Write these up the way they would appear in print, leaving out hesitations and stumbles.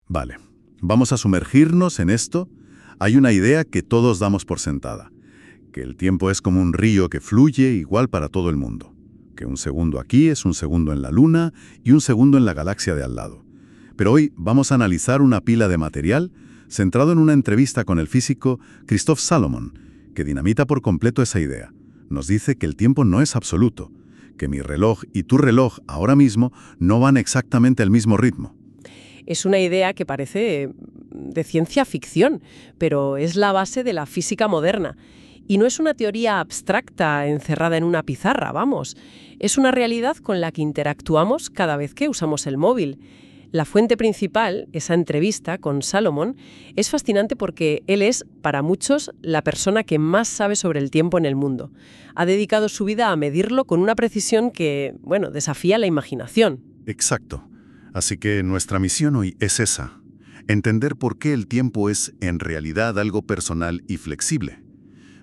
Vale, vamos a sumergirnos en esto. Hay una idea que todos damos por sentada, que el tiempo es como un río que fluye igual para todo el mundo, que un segundo aquí es un segundo en la Luna y un segundo en la galaxia de al lado. Pero hoy vamos a analizar una pila de material centrado en una entrevista con el físico Christoph Salomon, que dinamita por completo esa idea. Nos dice que el tiempo no es absoluto, que mi reloj y tu reloj ahora mismo no van exactamente al mismo ritmo. Es una idea que parece de ciencia ficción, pero es la base de la física moderna. Y no es una teoría abstracta encerrada en una pizarra, vamos. Es una realidad con la que interactuamos cada vez que usamos el móvil. La fuente principal, esa entrevista con Salomon, es fascinante porque él es, para muchos, la persona que más sabe sobre el tiempo en el mundo. Ha dedicado su vida a medirlo con una precisión que, bueno, desafía la imaginación. Exacto. Así que nuestra misión hoy es esa, entender por qué el tiempo es en realidad algo personal y flexible.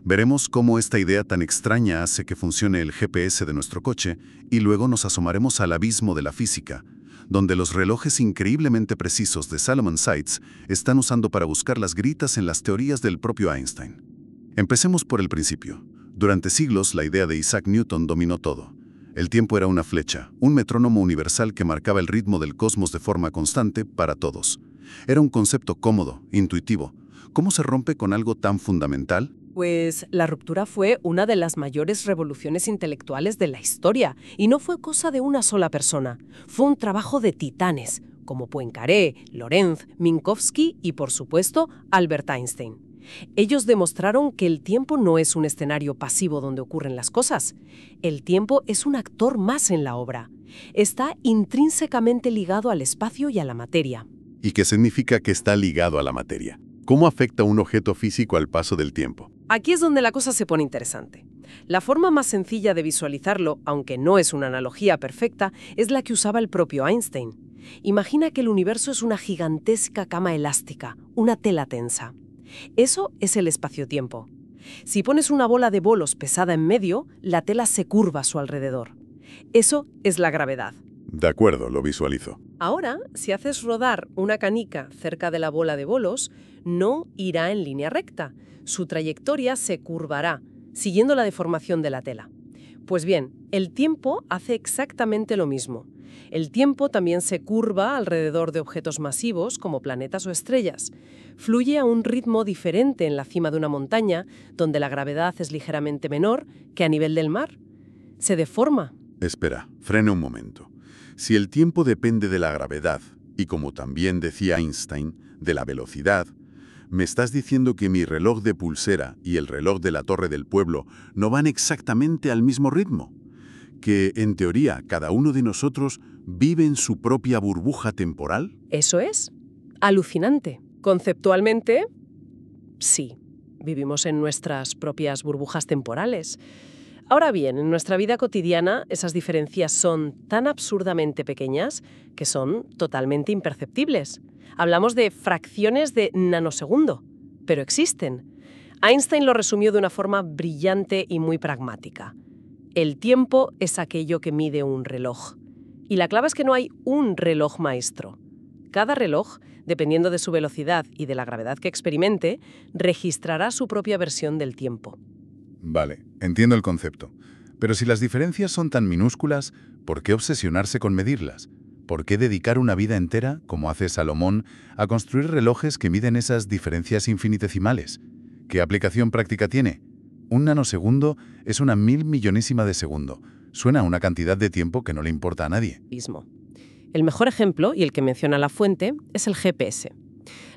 Veremos cómo esta idea tan extraña hace que funcione el GPS de nuestro coche y luego nos asomaremos al abismo de la física, donde los relojes increíblemente precisos de Salomon Sites están usando para buscar las gritas en las teorías del propio Einstein. Empecemos por el principio. Durante siglos la idea de Isaac Newton dominó todo. El tiempo era una flecha, un metrónomo universal que marcaba el ritmo del cosmos de forma constante para todos. Era un concepto cómodo, intuitivo. ¿Cómo se rompe con algo tan fundamental? Pues la ruptura fue una de las mayores revoluciones intelectuales de la historia, y no fue cosa de una sola persona. Fue un trabajo de titanes, como Poincaré, Lorentz, Minkowski y, por supuesto, Albert Einstein. Ellos demostraron que el tiempo no es un escenario pasivo donde ocurren las cosas. El tiempo es un actor más en la obra. Está intrínsecamente ligado al espacio y a la materia. ¿Y qué significa que está ligado a la materia? ¿Cómo afecta un objeto físico al paso del tiempo? Aquí es donde la cosa se pone interesante. La forma más sencilla de visualizarlo, aunque no es una analogía perfecta, es la que usaba el propio Einstein. Imagina que el universo es una gigantesca cama elástica, una tela tensa. Eso es el espacio-tiempo. Si pones una bola de bolos pesada en medio, la tela se curva a su alrededor. Eso es la gravedad. De acuerdo, lo visualizo. Ahora, si haces rodar una canica cerca de la bola de bolos, no irá en línea recta. Su trayectoria se curvará, siguiendo la deformación de la tela. Pues bien, el tiempo hace exactamente lo mismo. El tiempo también se curva alrededor de objetos masivos como planetas o estrellas. Fluye a un ritmo diferente en la cima de una montaña, donde la gravedad es ligeramente menor que a nivel del mar. Se deforma. Espera, frene un momento. Si el tiempo depende de la gravedad, y como también decía Einstein, de la velocidad, ¿me estás diciendo que mi reloj de pulsera y el reloj de la Torre del Pueblo no van exactamente al mismo ritmo? ¿Que, en teoría, cada uno de nosotros vive en su propia burbuja temporal? Eso es alucinante. Conceptualmente, sí, vivimos en nuestras propias burbujas temporales. Ahora bien, en nuestra vida cotidiana esas diferencias son tan absurdamente pequeñas que son totalmente imperceptibles. Hablamos de fracciones de nanosegundo, pero existen. Einstein lo resumió de una forma brillante y muy pragmática. El tiempo es aquello que mide un reloj. Y la clave es que no hay un reloj maestro. Cada reloj, dependiendo de su velocidad y de la gravedad que experimente, registrará su propia versión del tiempo. Vale, entiendo el concepto. Pero si las diferencias son tan minúsculas, ¿por qué obsesionarse con medirlas? ¿Por qué dedicar una vida entera, como hace Salomón, a construir relojes que miden esas diferencias infinitesimales? ¿Qué aplicación práctica tiene? Un nanosegundo es una 1000 millonésima de segundo. Suena a una cantidad de tiempo que no le importa a nadie. El mejor ejemplo, y el que menciona la fuente, es el GPS.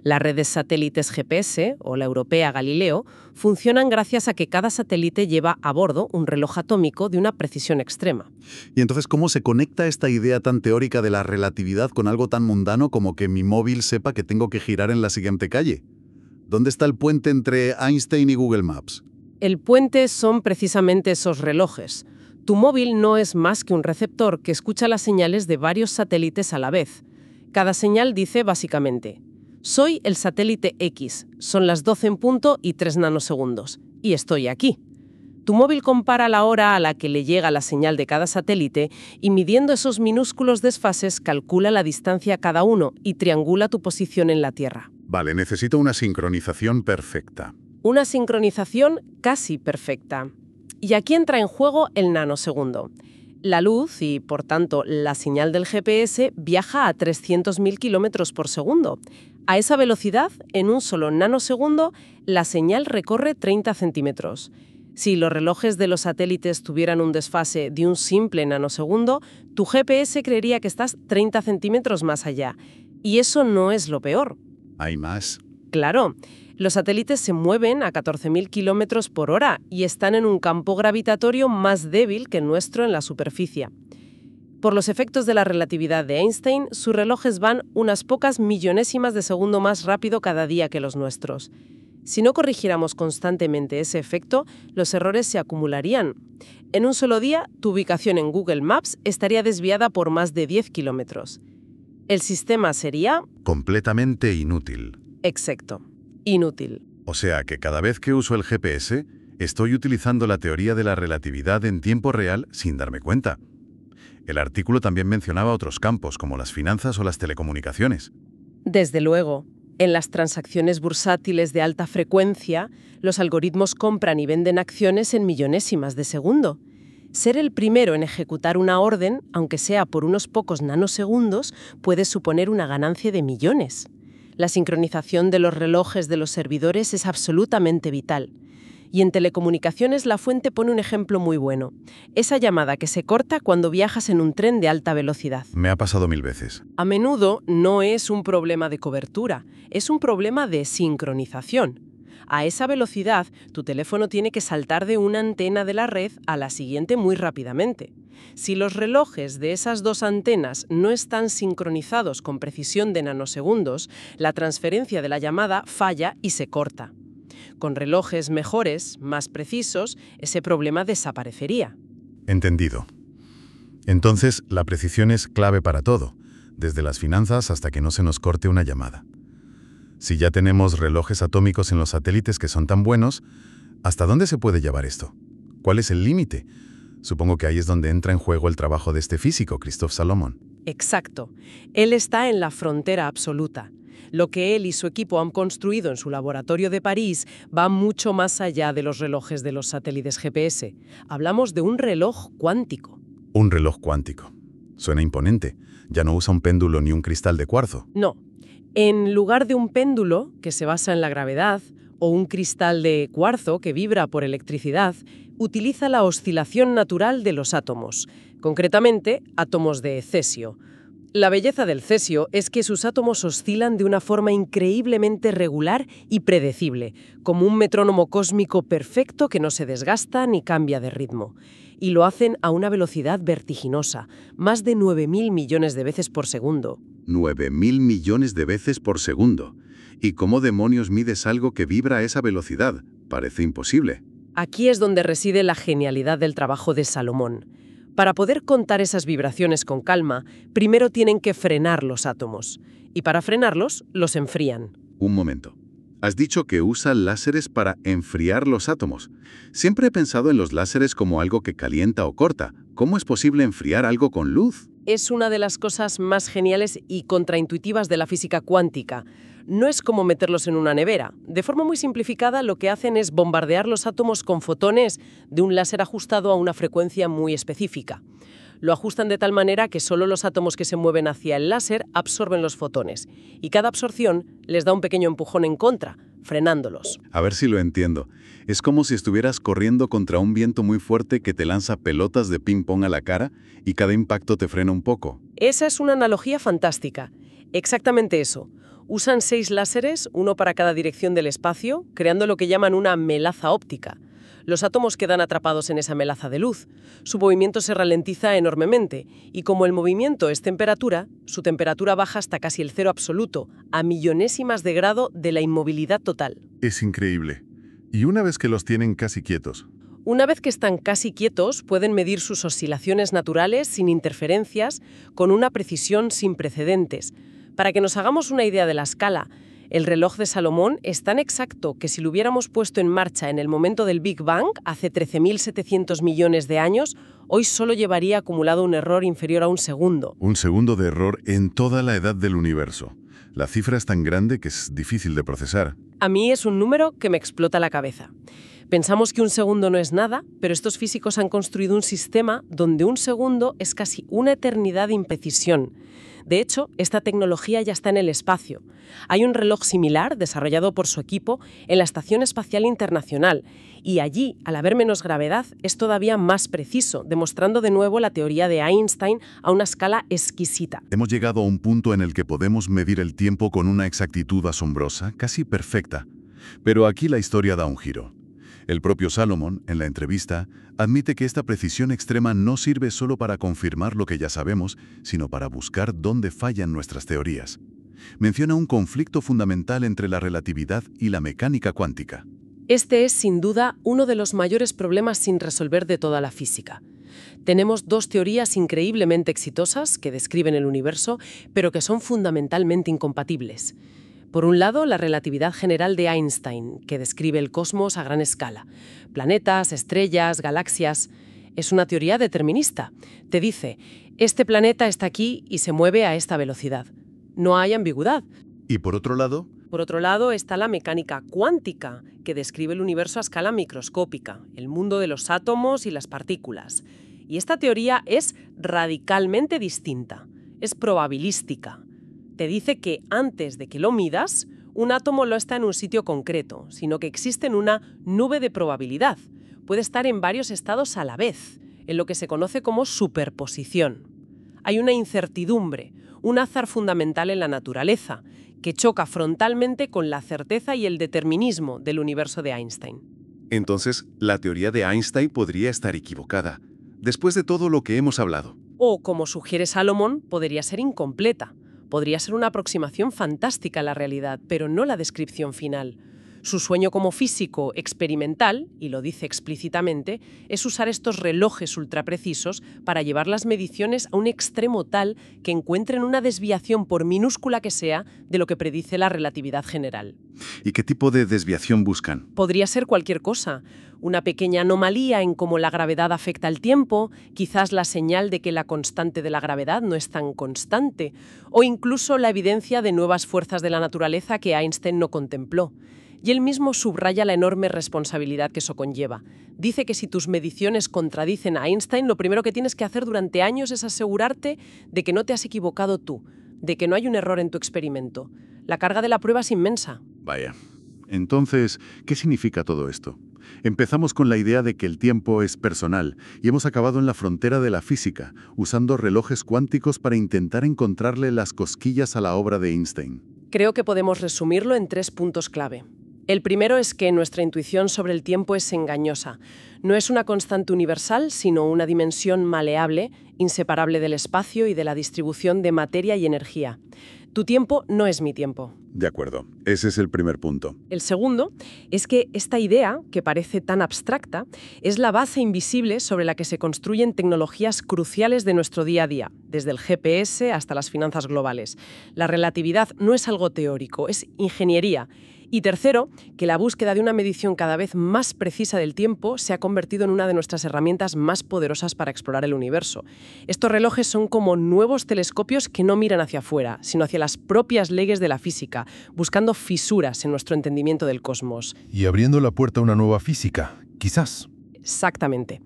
Las redes satélites GPS, o la europea Galileo, funcionan gracias a que cada satélite lleva a bordo un reloj atómico de una precisión extrema. Y entonces, ¿cómo se conecta esta idea tan teórica de la relatividad con algo tan mundano como que mi móvil sepa que tengo que girar en la siguiente calle? ¿Dónde está el puente entre Einstein y Google Maps? El puente son precisamente esos relojes. Tu móvil no es más que un receptor que escucha las señales de varios satélites a la vez. Cada señal dice básicamente: soy el satélite X, son las 12 en punto y 3 nanosegundos, y estoy aquí. Tu móvil compara la hora a la que le llega la señal de cada satélite y midiendo esos minúsculos desfases calcula la distancia a cada uno y triangula tu posición en la Tierra. Vale, necesito una sincronización perfecta. Una sincronización casi perfecta. Y aquí entra en juego el nanosegundo. La luz y, por tanto, la señal del GPS viaja a 300.000 kilómetros por segundo. A esa velocidad, en un solo nanosegundo, la señal recorre 30 centímetros. Si los relojes de los satélites tuvieran un desfase de un simple nanosegundo, tu GPS creería que estás 30 centímetros más allá. Y eso no es lo peor. ¿Hay más? Claro. Los satélites se mueven a 14.000 kilómetros por hora y están en un campo gravitatorio más débil que el nuestro en la superficie. Por los efectos de la relatividad de Einstein, sus relojes van unas pocas millonésimas de segundo más rápido cada día que los nuestros. Si no corrigiéramos constantemente ese efecto, los errores se acumularían. En un solo día, tu ubicación en Google Maps estaría desviada por más de 10 kilómetros. El sistema sería... completamente inútil. Exacto. Inútil. O sea que cada vez que uso el GPS, estoy utilizando la teoría de la relatividad en tiempo real sin darme cuenta. El artículo también mencionaba otros campos, como las finanzas o las telecomunicaciones. Desde luego. En las transacciones bursátiles de alta frecuencia, los algoritmos compran y venden acciones en millonésimas de segundo. Ser el primero en ejecutar una orden, aunque sea por unos pocos nanosegundos, puede suponer una ganancia de millones. La sincronización de los relojes de los servidores es absolutamente vital. Y en telecomunicaciones la fuente pone un ejemplo muy bueno. Esa llamada que se corta cuando viajas en un tren de alta velocidad. Me ha pasado 1000 veces. A menudo no es un problema de cobertura, es un problema de sincronización. A esa velocidad, tu teléfono tiene que saltar de una antena de la red a la siguiente muy rápidamente. Si los relojes de esas dos antenas no están sincronizados con precisión de nanosegundos, la transferencia de la llamada falla y se corta. Con relojes mejores, más precisos, ese problema desaparecería. Entendido. Entonces, la precisión es clave para todo, desde las finanzas hasta que no se nos corte una llamada. Si ya tenemos relojes atómicos en los satélites que son tan buenos, ¿hasta dónde se puede llevar esto? ¿Cuál es el límite? Supongo que ahí es donde entra en juego el trabajo de este físico, Christoph Salomon. Exacto. Él está en la frontera absoluta. Lo que él y su equipo han construido en su laboratorio de París va mucho más allá de los relojes de los satélites GPS. Hablamos de un reloj cuántico. Un reloj cuántico. Suena imponente. Ya no usa un péndulo ni un cristal de cuarzo. No. En lugar de un péndulo, que se basa en la gravedad, o un cristal de cuarzo que vibra por electricidad, utiliza la oscilación natural de los átomos, concretamente átomos de cesio. La belleza del cesio es que sus átomos oscilan de una forma increíblemente regular y predecible, como un metrónomo cósmico perfecto que no se desgasta ni cambia de ritmo. Y lo hacen a una velocidad vertiginosa, más de 9.000 millones de veces por segundo. 9.000 millones de veces por segundo. ¿Y cómo demonios mides algo que vibra a esa velocidad? Parece imposible. Aquí es donde reside la genialidad del trabajo de Salomón. Para poder contar esas vibraciones con calma, primero tienen que frenar los átomos. Y para frenarlos, los enfrían. Un momento. Has dicho que usa láseres para enfriar los átomos. Siempre he pensado en los láseres como algo que calienta o corta. ¿Cómo es posible enfriar algo con luz? Es una de las cosas más geniales y contraintuitivas de la física cuántica. No es como meterlos en una nevera. De forma muy simplificada, lo que hacen es bombardear los átomos con fotones de un láser ajustado a una frecuencia muy específica. Lo ajustan de tal manera que solo los átomos que se mueven hacia el láser absorben los fotones, y cada absorción les da un pequeño empujón en contra, frenándolos. A ver si lo entiendo. Es como si estuvieras corriendo contra un viento muy fuerte que te lanza pelotas de ping-pong a la cara y cada impacto te frena un poco. Esa es una analogía fantástica. Exactamente eso. Usan 6 láseres, uno para cada dirección del espacio, creando lo que llaman una melaza óptica. Los átomos quedan atrapados en esa melaza de luz. Su movimiento se ralentiza enormemente y como el movimiento es temperatura, su temperatura baja hasta casi el cero absoluto, a millonésimas de grado de la inmovilidad total. Es increíble. Y una vez que los tienen casi quietos. Una vez que están casi quietos, pueden medir sus oscilaciones naturales sin interferencias, con una precisión sin precedentes. Para que nos hagamos una idea de la escala, El reloj de Salomón es tan exacto que si lo hubiéramos puesto en marcha en el momento del Big Bang, hace 13.700 millones de años, hoy solo llevaría acumulado un error inferior a un segundo. Un segundo de error en toda la edad del universo. La cifra es tan grande que es difícil de procesar. A mí es un número que me explota la cabeza. Pensamos que un segundo no es nada, pero estos físicos han construido un sistema donde un segundo es casi una eternidad de imprecisión. De hecho, esta tecnología ya está en el espacio. Hay un reloj similar, desarrollado por su equipo, en la Estación Espacial Internacional, y allí, al haber menos gravedad, es todavía más preciso, demostrando de nuevo la teoría de Einstein a una escala exquisita. Hemos llegado a un punto en el que podemos medir el tiempo con una exactitud asombrosa, casi perfecta. Pero aquí la historia da un giro. El propio Salomón, en la entrevista, admite que esta precisión extrema no sirve solo para confirmar lo que ya sabemos, sino para buscar dónde fallan nuestras teorías. Menciona un conflicto fundamental entre la relatividad y la mecánica cuántica. Este es, sin duda, uno de los mayores problemas sin resolver de toda la física. Tenemos dos teorías increíblemente exitosas que describen el universo, pero que son fundamentalmente incompatibles. Por un lado, la relatividad general de Einstein, que describe el cosmos a gran escala. Planetas, estrellas, galaxias. Es una teoría determinista. Te dice, este planeta está aquí y se mueve a esta velocidad. No hay ambigüedad. ¿Y por otro lado? Por otro lado está la mecánica cuántica, que describe el universo a escala microscópica, el mundo de los átomos y las partículas. Y esta teoría es radicalmente distinta. Es probabilística. Te dice que antes de que lo midas, un átomo no está en un sitio concreto, sino que existe en una nube de probabilidad. Puede estar en varios estados a la vez, en lo que se conoce como superposición. Hay una incertidumbre, un azar fundamental en la naturaleza, que choca frontalmente con la certeza y el determinismo del universo de Einstein. Entonces, la teoría de Einstein podría estar equivocada, después de todo lo que hemos hablado. O, como sugiere Salomón, podría ser incompleta. Podría ser una aproximación fantástica a la realidad, pero no la descripción final. Su sueño como físico experimental, y lo dice explícitamente, es usar estos relojes ultraprecisos para llevar las mediciones a un extremo tal que encuentren una desviación, por minúscula que sea, de lo que predice la relatividad general. ¿Y qué tipo de desviación buscan? Podría ser cualquier cosa. Una pequeña anomalía en cómo la gravedad afecta al tiempo, quizás la señal de que la constante de la gravedad no es tan constante, o incluso la evidencia de nuevas fuerzas de la naturaleza que Einstein no contempló. Y él mismo subraya la enorme responsabilidad que eso conlleva. Dice que si tus mediciones contradicen a Einstein, lo primero que tienes que hacer durante años es asegurarte de que no te has equivocado tú, de que no hay un error en tu experimento. La carga de la prueba es inmensa. Vaya. Entonces, ¿qué significa todo esto? Empezamos con la idea de que el tiempo es personal y hemos acabado en la frontera de la física, usando relojes cuánticos para intentar encontrarle las cosquillas a la obra de Einstein. Creo que podemos resumirlo en 3 puntos clave. El primero es que nuestra intuición sobre el tiempo es engañosa. No es una constante universal, sino una dimensión maleable, inseparable del espacio y de la distribución de materia y energía. Tu tiempo no es mi tiempo. De acuerdo, ese es el primer punto. El segundo es que esta idea, que parece tan abstracta, es la base invisible sobre la que se construyen tecnologías cruciales de nuestro día a día, desde el GPS hasta las finanzas globales. La relatividad no es algo teórico, es ingeniería. Y tercero, que la búsqueda de una medición cada vez más precisa del tiempo se ha convertido en una de nuestras herramientas más poderosas para explorar el universo. Estos relojes son como nuevos telescopios que no miran hacia afuera, sino hacia las propias leyes de la física, buscando fisuras en nuestro entendimiento del cosmos. Y abriendo la puerta a una nueva física, quizás. Exactamente.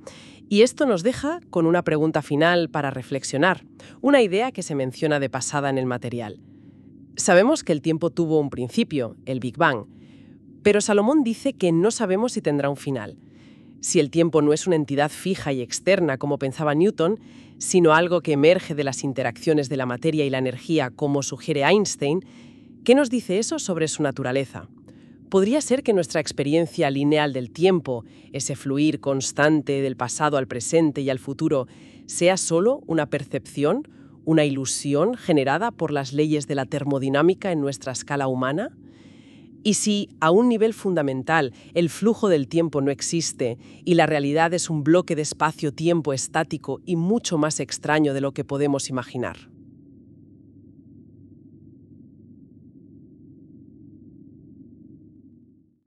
Y esto nos deja con una pregunta final para reflexionar, una idea que se menciona de pasada en el material. Sabemos que el tiempo tuvo un principio, el Big Bang, pero Salomón dice que no sabemos si tendrá un final. Si el tiempo no es una entidad fija y externa como pensaba Newton, sino algo que emerge de las interacciones de la materia y la energía como sugiere Einstein, ¿qué nos dice eso sobre su naturaleza? ¿Podría ser que nuestra experiencia lineal del tiempo, ese fluir constante del pasado al presente y al futuro, sea solo una percepción, una ilusión generada por las leyes de la termodinámica en nuestra escala humana? Y si, a un nivel fundamental, el flujo del tiempo no existe y la realidad es un bloque de espacio-tiempo estático y mucho más extraño de lo que podemos imaginar.